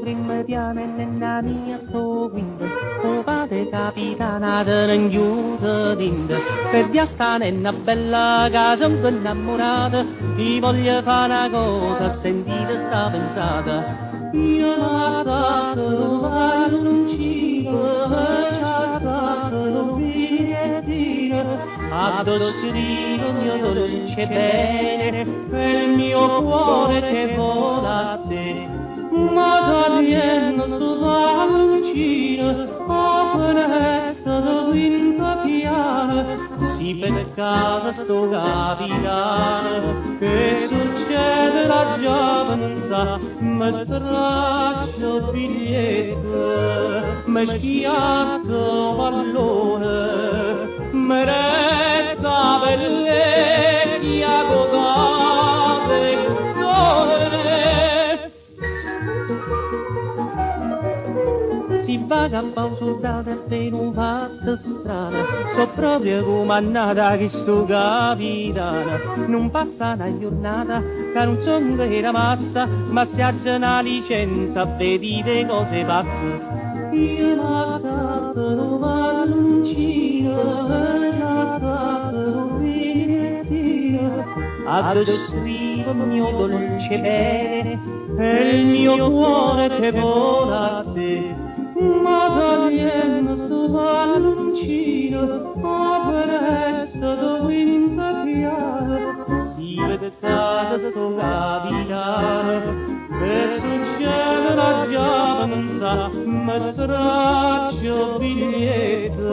Prima piano e nella mia sto quinta, o padre capitana non chiuso dinta, per via sta una bella casa un po' innamorata, ti voglio fare una cosa, sentite sta pensata. Io l'ho dato palloncino, ci ha dato un bigliettino, addossino il mio dolce bene, per il mio cuore che vola a te. Ma saliendo sto palloncino, a presto da quinta piana, si per casa sto capitano, che succederà già pensa, mi straccio il biglietto, mi schiatto pallone, mi resta per l'ecchia cocate si vaga a un soldato e per un fatto strada, so proprio come annata che sto capitano, non passa una giornata che non sono vera mazza, ma si ha già una licenza, vedi le cose pazze. Io l'ho dato un palloncino, l'ho dato un bigliettino, addosso scrivo il mio dolce bene, e il mio cuore che vola a te. Ma saliendo sto palloncino, a presto da quinta piana, si vede casa sto capitano, che succederà già pensa, mi straccio biglietto,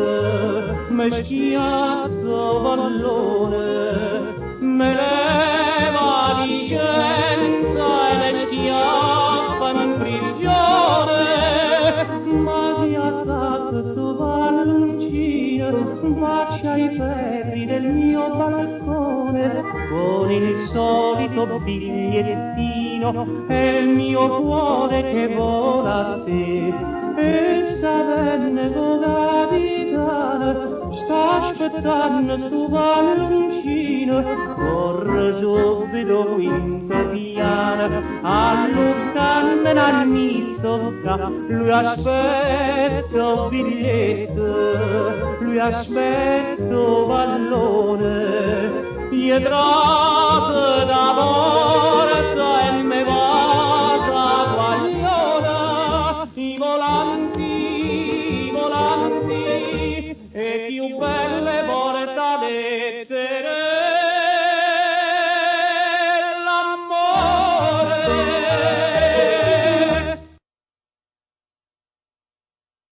mi schiatto pallone, me leva licenza e me schiappa in prigione. Ma si ha dato sto palloncino, faccia i ferri del mio balcone, con il solito bigliettino, e il mio cuore che vola a te. E sapenne con capitano, sta aspettando sto palloncino, corre subito quinta piana, allontanare al mistocca, lui aspetta un biglietto, lui aspetta un pallone, pietrate da porta e me vada guagliona, i volanti, e più belle portate